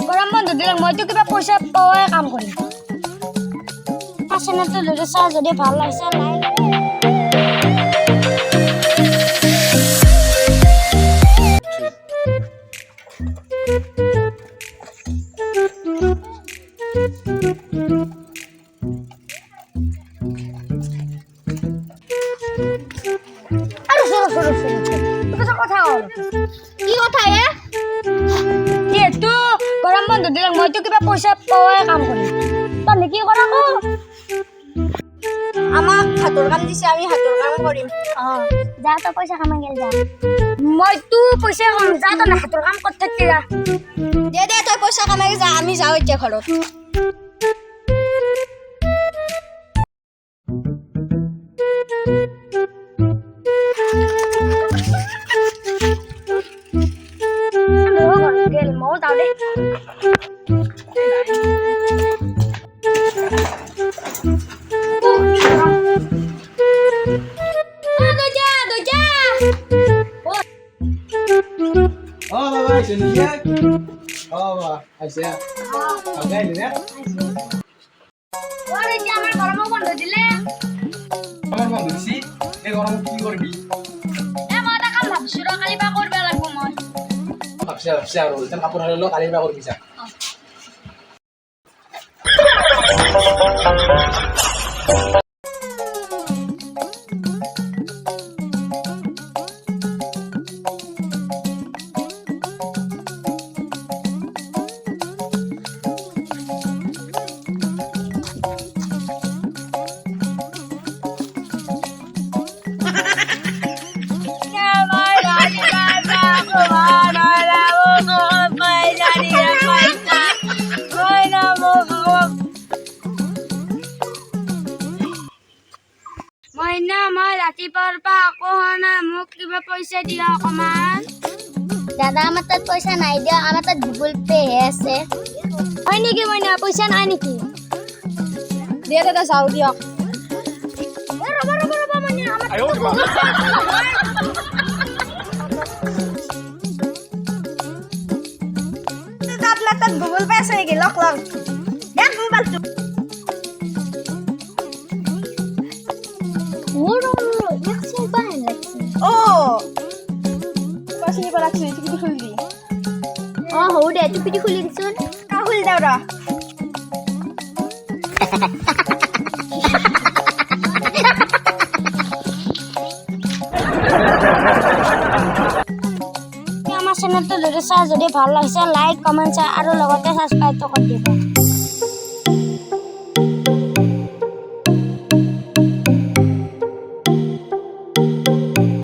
গৰম বন্ধ দিলে মইতো কিবা পইচা পোৱাই কাম কৰিম চেনেলটো যদি চাই যদি ভাল লাগিছে লাইক গৰম বন্ধ দিলে মইতো কিবা পইচা পোৱাই কাম কৰিম তই কি কৰা কো আমাক হাতৰ কাম দিছে আমি হাতৰ কাম কৰিম যা তই পইচা কামাই গেল যা মইতো পইচা কাম যা তই হাতৰ কাম কৰি থাকি যা দে তই পইচা কামাই যা আমি যাওঁ এতিয়া ঘৰত পইচা দিয়া অকমান দাদা আমার তাত পয়সা নাই দিয়া আমার তাত গুগল পে আছে হয় নেকি মইনা পয়সা নাই নেকি দিয়া দাদা যাও দিয়ক রবা মইনা আমার আপনার তাত গুগল পে আছে কি লক লক দেখ মোবাইলটো হৌ দে টুপিটি খুলি দিছোন খুলি দাও ৰ আমাৰ চেনেলটো যদি চাই যদি ভাল লাগিছে লাইক কমেণ্ট আৰু লগতে ছাবস্ক্ৰাইব কৰি দিব